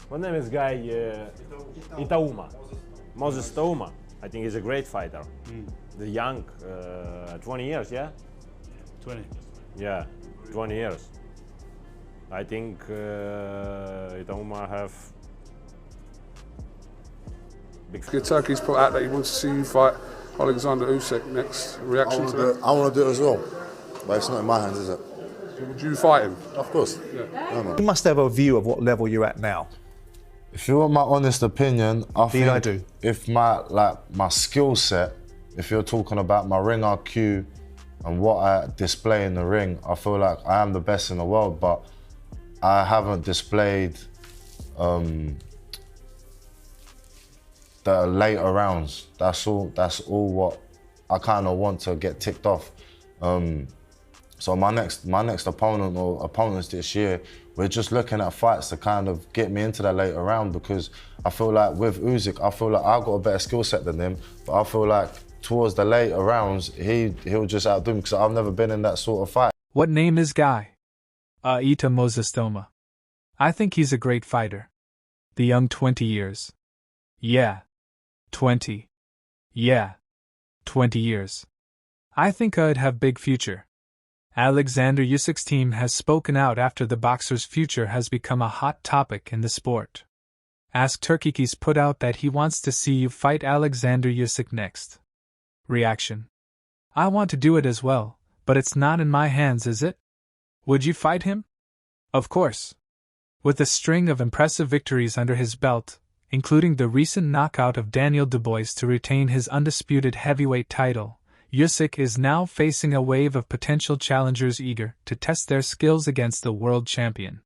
What name is guy? Itauma. Moses Itauma. I think he's a great fighter. The young, 20 years, yeah? 20. Yeah, 20 years. I think Itauma have big. Turkey's put out that he wants to see you fight Oleksandr Usyk next. Reaction to that? I want to do it as well, but it's not in my hands, is it? Would you fight him? Of course. Yeah. You must have a view of what level you're at now. If you want my honest opinion, I think if my skill set, if you're talking about my ring IQ and what I display in the ring, I feel like I am the best in the world, but I haven't displayed the later rounds. That's all what I kind of want to get ticked off. So my next opponent or opponents this year, we're just looking at fights to kind of get me into that later round, because I feel like with Usyk, I feel like I've got a better skill set than him, but I feel like towards the later rounds, he'll just outdo me, because I've never been in that sort of fight. What name is guy? Itauma. I think he's a great fighter. The young 20 years. Yeah. 20. Yeah. 20 years. I think I'd have big future. Alexander Usyk's team has spoken out after the boxer's future has become a hot topic in the sport. Ask Turki's put out that he wants to see you fight Alexander Usyk next. Reaction. I want to do it as well, but it's not in my hands, is it? Would you fight him? Of course. With a string of impressive victories under his belt, including the recent knockout of Daniel Dubois to retain his undisputed heavyweight title, Usyk is now facing a wave of potential challengers eager to test their skills against the world champion.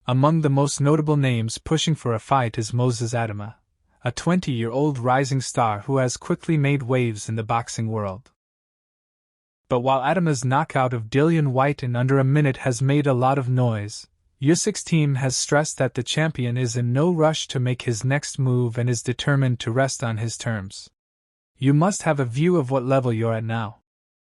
Among the most notable names pushing for a fight is Moses Itama, a 20-year-old rising star who has quickly made waves in the boxing world. But while Itama's knockout of Dillian Whyte in under a minute has made a lot of noise, Usyk's team has stressed that the champion is in no rush to make his next move and is determined to rest on his terms. You must have a view of what level you're at now.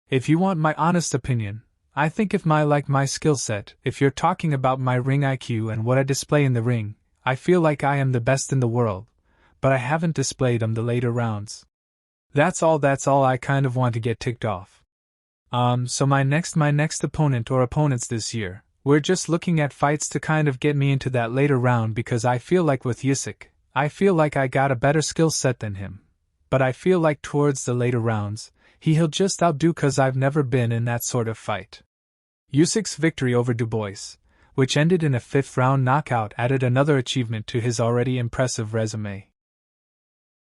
If you want my honest opinion, I think if my skill set, if you're talking about my ring IQ and what I display in the ring, I feel like I am the best in the world, but I haven't displayed the later rounds. That's all I kind of want to get ticked off. So my next opponent or opponents this year, we're just looking at fights to kind of get me into that later round, because I feel like with Usyk, I feel like I got a better skill set than him. But I feel like towards the later rounds, he'll just outdo, cause I've never been in that sort of fight. Usyk's victory over Dubois, which ended in a 5th round knockout, added another achievement to his already impressive resume.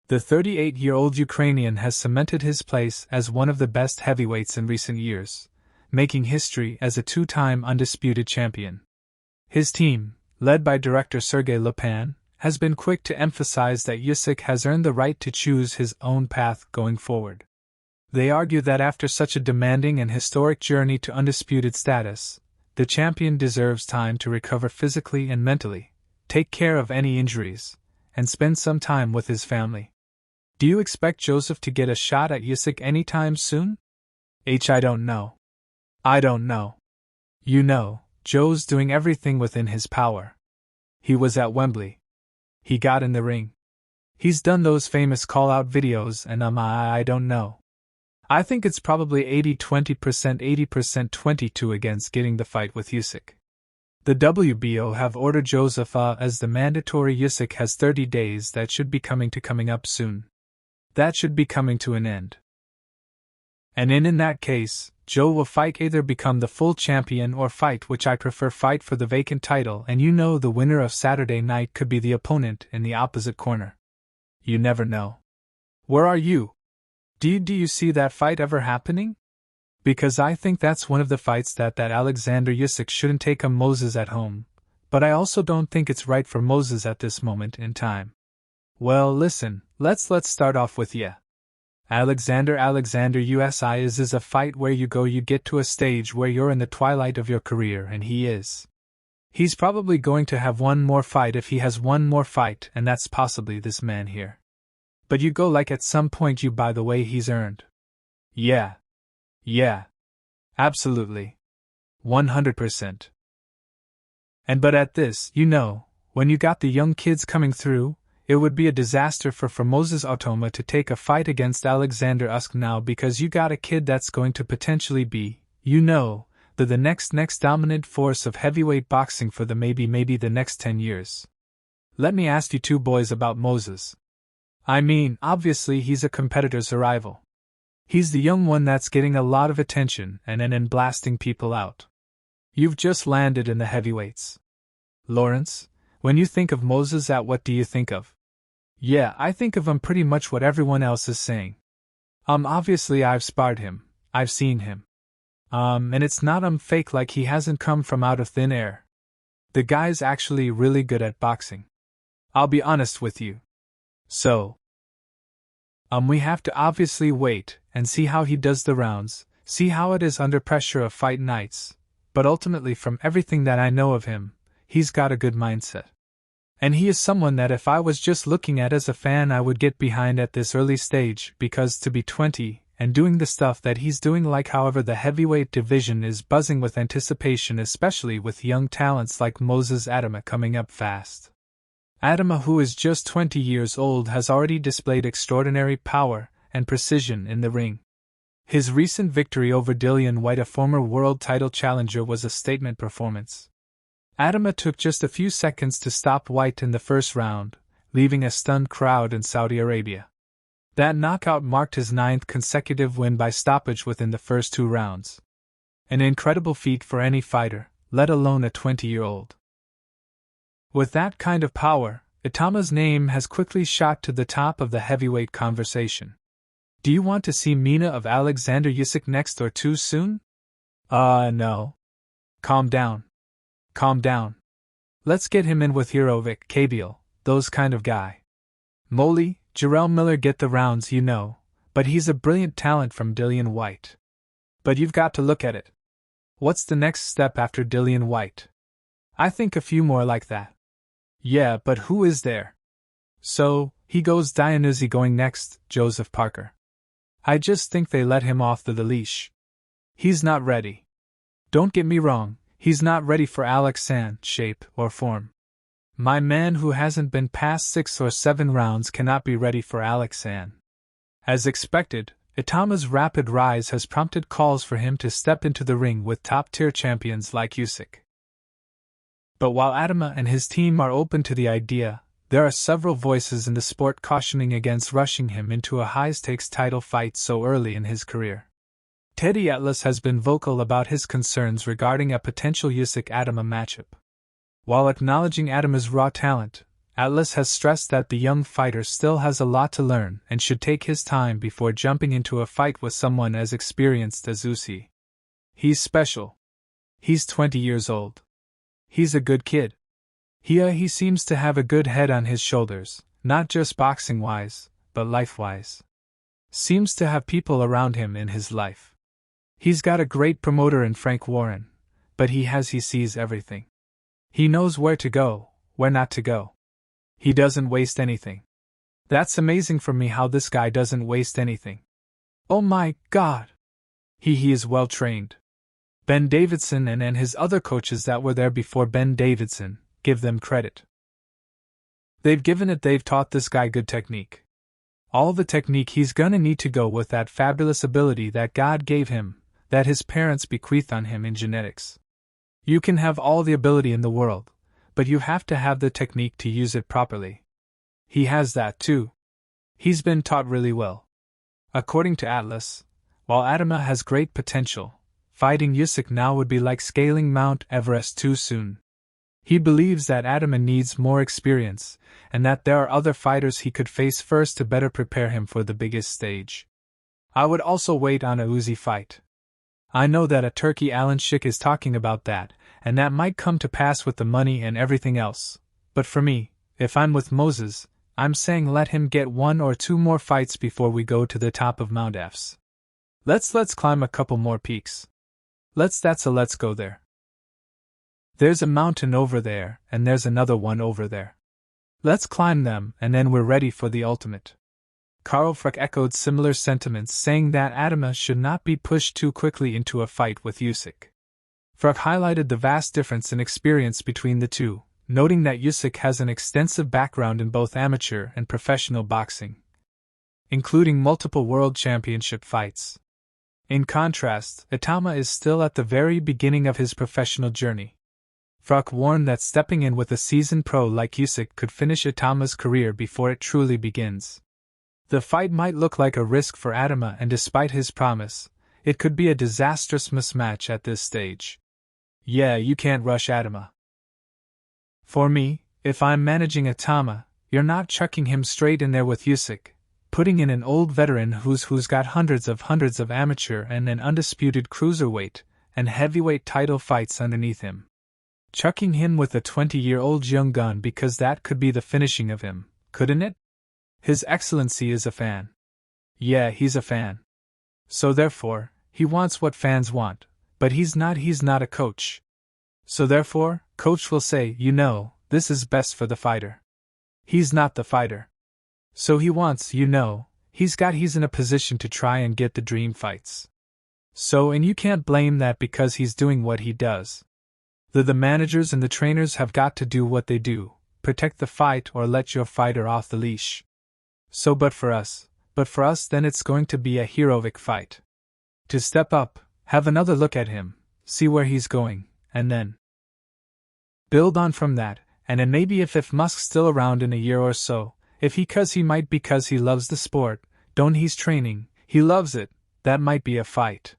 The 38-year-old Ukrainian has cemented his place as one of the best heavyweights in recent years, making history as a 2-time undisputed champion. His team, led by director Sergei Lepan, has been quick to emphasize that Usyk has earned the right to choose his own path going forward. They argue that after such a demanding and historic journey to undisputed status, the champion deserves time to recover physically and mentally, take care of any injuries, and spend some time with his family. Do you expect Joseph to get a shot at Usyk anytime soon? I don't know. I don't know. You know, Joe's doing everything within his power. He was at Wembley. He got in the ring. He's done those famous call-out videos, and I don't know. I think it's probably 80-20%, 80% 22 against getting the fight with Usyk. The WBO have ordered Joseph as the mandatory. Usyk has 30 days that should be coming up soon. That should be coming to an end. And in that case, Joe will fight, either become the full champion or fight, which I prefer, fight for the vacant title, and you know the winner of Saturday night could be the opponent in the opposite corner. You never know. Where are you? Do you see that fight ever happening? Because I think that's one of the fights that Alexander Usyk shouldn't take Moses at home, but I also don't think it's right for Moses at this moment in time. Well, listen, let's start off with Alexander Usyk is a fight where you get to a stage where you're in the twilight of your career, and he is. He's probably going to have one more fight, if he has one more fight, and that's possibly this man here. But you go at some point by the way he's earned. Yeah. Absolutely. 100%. But at this, When you got the young kids coming through, it would be a disaster for Moses Itauma to take a fight against Oleksandr Usyk now because you got a kid that's going to potentially be, the next dominant force of heavyweight boxing for the maybe the next 10 years. Let me ask you two boys about Moses. I mean, obviously he's a competitor's rival. He's the young one that's getting a lot of attention and blasting people out. You've just landed in the heavyweights. Lawrence, when you think of Moses, what do you think of? Yeah, I think of him pretty much what everyone else is saying. Obviously I've sparred him, I've seen him. And it's not fake like he hasn't come from out of thin air. The guy's actually really good at boxing. I'll be honest with you. So, we have to obviously wait and see how he does the rounds, see how it is under pressure of fight nights, but ultimately from everything that I know of him, he's got a good mindset. And he is someone that if I was just looking at as a fan I would get behind at this early stage because to be 20 and doing the stuff that he's doing however the heavyweight division is buzzing with anticipation especially with young talents like Moses Itauma coming up fast. Itauma, who is just 20 years old, has already displayed extraordinary power and precision in the ring. His recent victory over Dillian Whyte, a former world title challenger, was a statement performance. Itauma took just a few seconds to stop Whyte in the first round, leaving a stunned crowd in Saudi Arabia. That knockout marked his 9th consecutive win by stoppage within the first 2 rounds. An incredible feat for any fighter, let alone a 20-year-old. With that kind of power, Itama's name has quickly shot to the top of the heavyweight conversation. Do you want to see Mina of Oleksandr Usyk next or too soon? No. Calm down. Calm down. Let's get him in with Herovic, Kabil, those kind of guy. Molly, Jarrell Miller get the rounds, but he's a brilliant talent from Dillian Whyte. But you've got to look at it. What's the next step after Dillian Whyte? I think a few more like that. Yeah, but who is there? So, he goes Dionysi going next, Joseph Parker. I just think they let him off the leash. He's not ready. Don't get me wrong, he's not ready for Oleksandr shape or form. My man who hasn't been past 6 or 7 rounds cannot be ready for Oleksandr. As expected, Itama's rapid rise has prompted calls for him to step into the ring with top-tier champions like Usyk. But while Itauma and his team are open to the idea, there are several voices in the sport cautioning against rushing him into a high-stakes title fight so early in his career. Teddy Atlas has been vocal about his concerns regarding a potential Usyk-Itauma matchup. While acknowledging Itama's raw talent, Atlas has stressed that the young fighter still has a lot to learn and should take his time before jumping into a fight with someone as experienced as Usyk. He's special. He's 20 years old. He's a good kid. He seems to have a good head on his shoulders, not just boxing-wise, but life-wise. Seems to have people around him in his life. He's got a great promoter in Frank Warren, but he sees everything. He knows where to go, where not to go. He doesn't waste anything. That's amazing for me how this guy doesn't waste anything. Oh my God! He is well trained. Ben Davidson and his other coaches that were there before Ben Davidson, give them credit. They've taught this guy good technique. All the technique he's gonna need to go with that fabulous ability that God gave him, that his parents bequeathed on him in genetics. You can have all the ability in the world, but you have to have the technique to use it properly. He has that too. He's been taught really well. According to Atlas, while Itauma has great potential, fighting Usyk now would be like scaling Mount Everest too soon. He believes that Itauma needs more experience, and that there are other fighters he could face first to better prepare him for the biggest stage. I would also wait on a Usyk fight. I know that a Turkey Alalshikh is talking about that, and that might come to pass with the money and everything else, but for me, if I'm with Moses, I'm saying let him get 1 or 2 more fights before we go to the top of Mount Fs. Let's climb a couple more peaks. Let's go there. There's a mountain over there, and there's another one over there. Let's climb them, and then we're ready for the ultimate. Karl Freck echoed similar sentiments, saying that Itauma should not be pushed too quickly into a fight with Usyk. Freck highlighted the vast difference in experience between the two, noting that Usyk has an extensive background in both amateur and professional boxing, including multiple world championship fights. In contrast, Itama is still at the very beginning of his professional journey. Fruck warned that stepping in with a seasoned pro like Usyk could finish Itama's career before it truly begins. The fight might look like a risk for Itama, and despite his promise, it could be a disastrous mismatch at this stage. Yeah, you can't rush Itama. For me, if I'm managing Itama, you're not chucking him straight in there with Usyk, putting in an old veteran who's got hundreds of amateur and an undisputed cruiserweight and heavyweight title fights underneath him. Chucking him with a 20-year-old young gun, because that could be the finishing of him, couldn't it? His Excellency is a fan. Yeah, he's a fan. So therefore, he wants what fans want, but he's not a coach. So therefore, coach will say, this is best for the fighter. He's not the fighter. So he wants, he's in a position to try and get the dream fights. So, and you can't blame that because he's doing what he does. The managers and the trainers have got to do what they do, protect the fight or let your fighter off the leash. So but for us then it's going to be a heroic fight. To step up, have another look at him, see where he's going, and then build on from that, and then maybe if Musk's still around in a year or so, because he loves the sport, he's training, he loves it, that might be a fight.